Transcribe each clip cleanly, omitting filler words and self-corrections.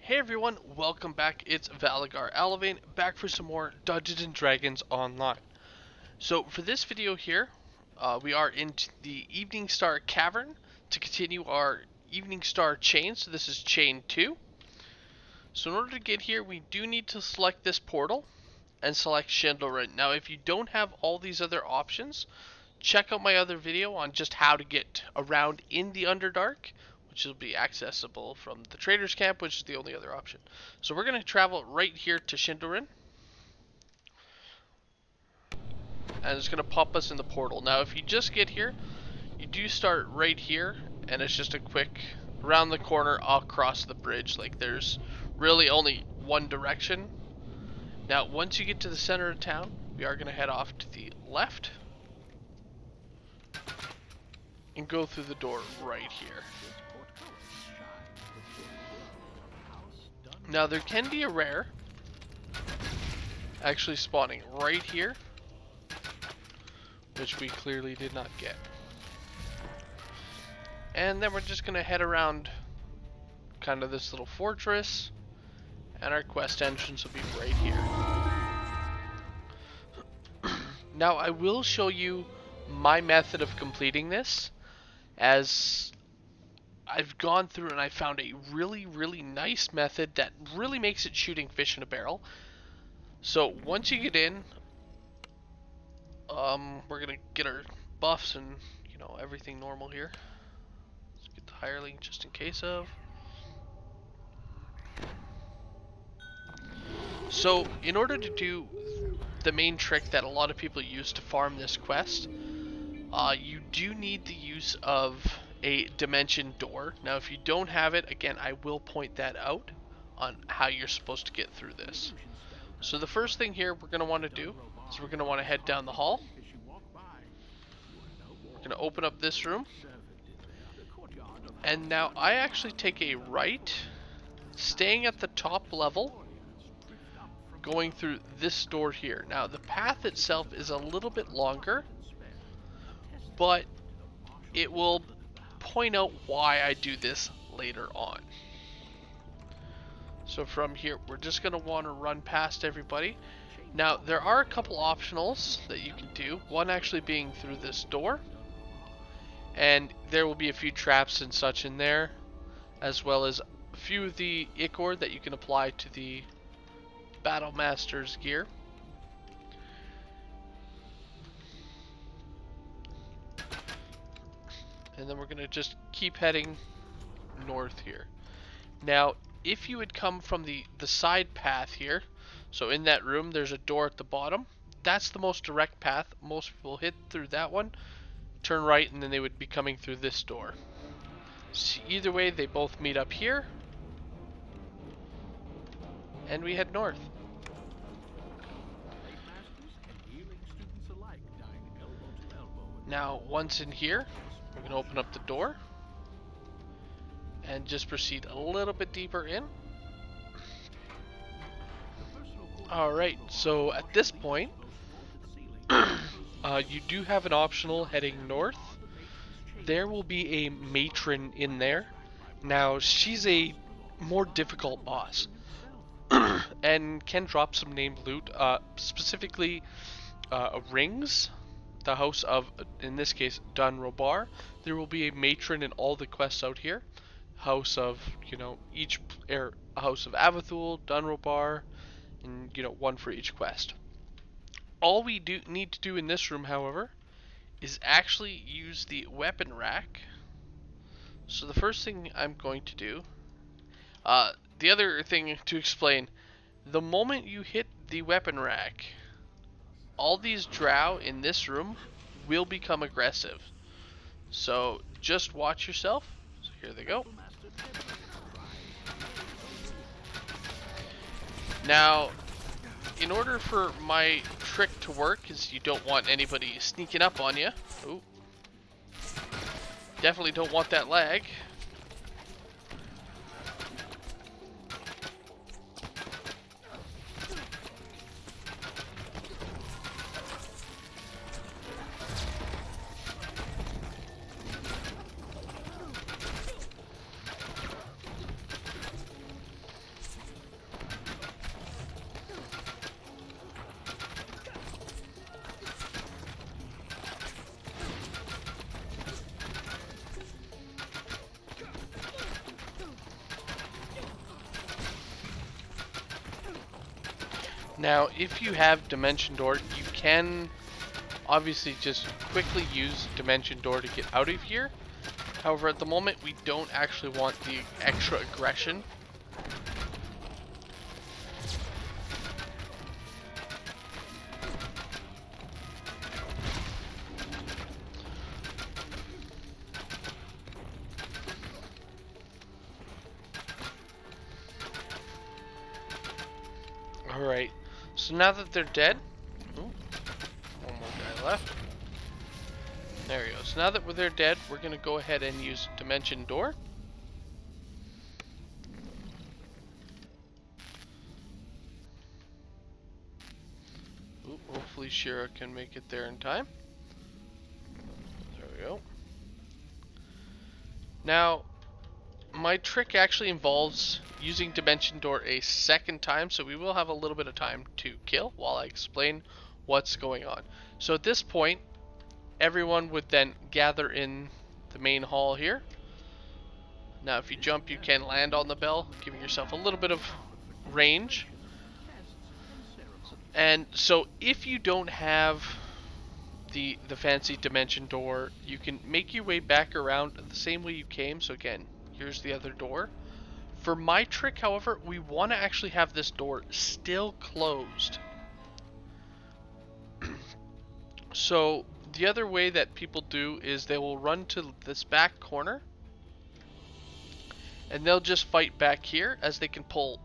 Hey everyone, welcome back. It's Valagar Aloevain, back for some more Dungeons and Dragons Online. So for this video here, we are into the Evening Star Cavern to continue our Evening Star chain. So this is chain 2. So in order to get here, we do need to select this portal and select Shandolrin. Now if you don't have all these other options, check out my other video on just how to get around in the Underdark, which will be accessible from the Trader's Camp, which is the only other option. So we're going to travel right here to Shandolrin, and it's going to pop us in the portal. Now if you just get here, you do start right here, and it's just a quick around the corner across the bridge. Like there's really only one direction. Now once you get to the center of town, we are going to head off to the left and go through the door right here. Now there can be a rare actually spawning right here, which we clearly did not get. And then we're just gonna head around kind of this little fortress, and our quest entrance will be right here. Now I will show you my method of completing this, as I've gone through and I found a really nice method that really makes it shooting fish in a barrel. So once you get in, we're gonna get our buffs and everything normal here. Let's get the hireling just in case of. So in order to do the main trick that a lot of people use to farm this quest, you do need the use of a dimension door. Now if you don't have it, again, I will point that out on how you're supposed to get through this. So the first thing here we're going to want to do is we're going to want to head down the hall. We're going to open up this room, and now I actually take a right, staying at the top level, going through this door here. Now the path itself is a little bit longer, but it will point out why I do this later on. So from here, we're just going to want to run past everybody. Now, there are a couple optionals that you can do. One actually being through this door. And there will be a few traps and such in there, as well as a few of the ichor that you can apply to the Battle Master's gear. And then we're going to just keep heading north here. Now, if you would come from the side path here, so in that room there's a door at the bottom, that's the most direct path. Most people hit through that one, turn right, and then they would be coming through this door. So either way, they both meet up here, and we head north. Now, once in here, we're going to open up the door and just proceed a little bit deeper in. Alright, so at this point, you do have an optional heading north. There will be a matron in there. Now, she's a more difficult boss and can drop some named loot, specifically rings. The house of, in this case, Dun Robar. There will be a matron in all the quests out here. House of, each House of Avathul, Dun Robar, and one for each quest. All we need to do in this room, however, is actually use the weapon rack. So the first thing I'm going to do, the other thing to explain, the moment you hit the weapon rack, all these drow in this room will become aggressive. So just watch yourself. So here they go. Now, in order for my trick to work, because you don't want anybody sneaking up on you. Ooh. Definitely don't want that lag. Now, if you have Dimension Door, you can obviously just quickly use Dimension Door to get out of here. However, at the moment, we don't actually want the extra aggression. Alright, so now that they're dead, ooh, one more guy left. There we go. So now that they're dead, we're going to go ahead and use Dimension Door. Ooh, hopefully Shira can make it there in time. There we go. Now, my trick actually involves using Dimension Door a second time, so we will have a little bit of time to kill while I explain what's going on. So at this point, everyone would then gather in the main hall here. Now if you jump, you can land on the bell, giving yourself a little bit of range. And so if you don't have the fancy Dimension Door, you can make your way back around the same way you came. So again, here's the other door. For my trick, however, we want to actually have this door still closed. So the other way that people do is they will run to this back corner and they'll just fight back here, as they can pull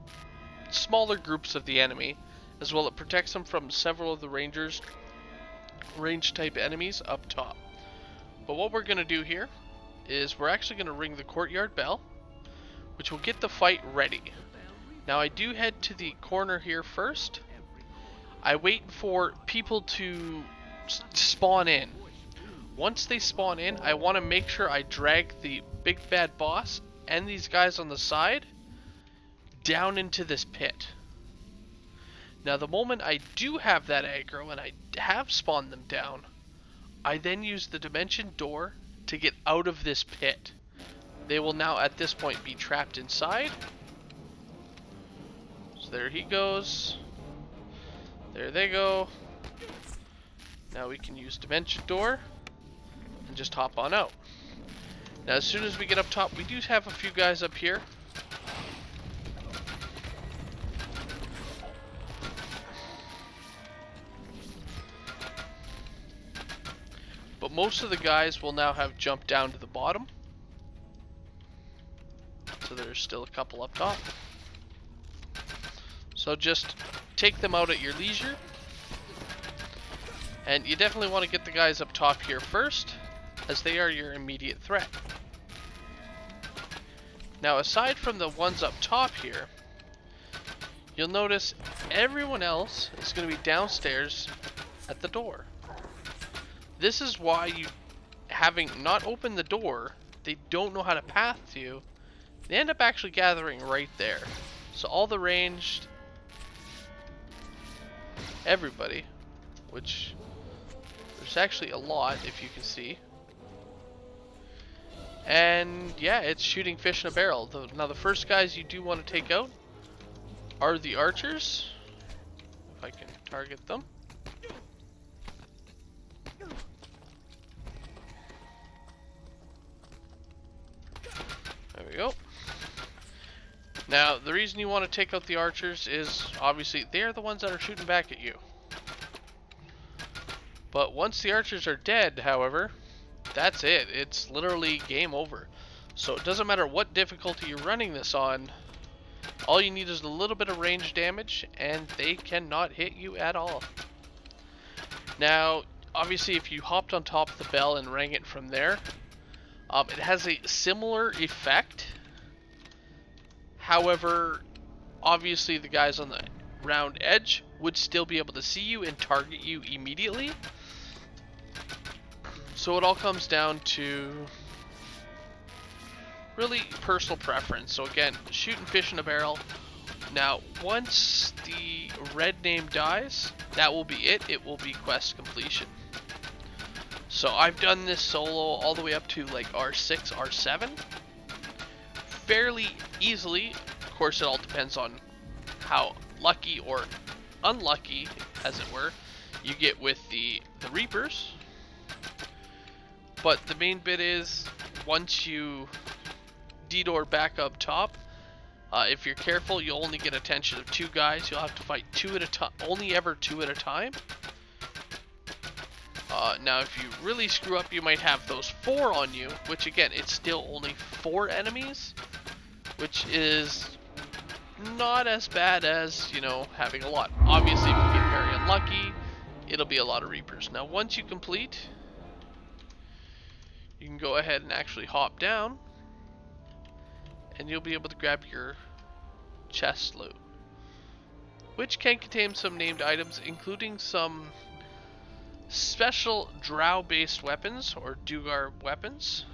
smaller groups of the enemy, as well it protects them from several of the range type enemies up top. But what we're going to do here is we're actually going to ring the courtyard bell, which will get the fight ready. Now I do head to the corner here first. I wait for people to spawn in. Once they spawn in, I want to make sure I drag the big bad boss and these guys on the side down into this pit. Now the moment I do have that aggro and I have spawned them down, I then use the Dimension Door to get out of this pit. They will now at this point be trapped inside. So there he goes. There they go. Now we can use Dimension Door and just hop on out. Now as soon as we get up top, we do have a few guys up here. But most of the guys will now have jumped down to the bottom. So there's still a couple up top. So just take them out at your leisure. And you definitely want to get the guys up top here first, as they are your immediate threat. Now aside from the ones up top here, you'll notice everyone else is going to be downstairs at the door. This is why you, having not opened the door, they don't know how to path to you. They end up actually gathering right there. So all the ranged, everybody, which there's actually a lot, if you can see. And yeah, it's shooting fish in a barrel. Now the first guys you do want to take out are the archers. If I can target them. There we go. Now, the reason you want to take out the archers is, obviously, they're the ones that are shooting back at you. But once the archers are dead, however, that's it. It's literally game over. So it doesn't matter what difficulty you're running this on, all you need is a little bit of range damage, and they cannot hit you at all. Now, obviously, if you hopped on top of the bell and rang it from there, it has a similar effect. However, obviously the guys on the round edge would still be able to see you and target you immediately. So it all comes down to really personal preference. So again, shooting fish in a barrel. Now, once the red name dies, that will be it. It will be quest completion. So I've done this solo all the way up to like R6, R7 fairly easily. Of course, it all depends on how lucky or unlucky, as it were, you get with the Reapers. But the main bit is, once you detour back up top, if you're careful, you'll only get attention of 2 guys. You'll have to fight 2 at a time, only ever 2 at a time. Now, if you really screw up, you might have those 4 on you, which again, it's still only 4 enemies, which is not as bad as, you know, having a lot. Obviously, if you get very unlucky, it'll be a lot of Reapers. Now, once you complete, you can go ahead and actually hop down, and you'll be able to grab your chest loot, which can contain some named items, including some special drow-based weapons, or Dugar weapons.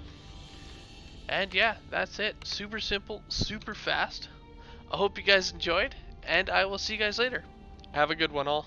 And yeah, that's it. Super simple, super fast. I hope you guys enjoyed, and I will see you guys later. Have a good one all.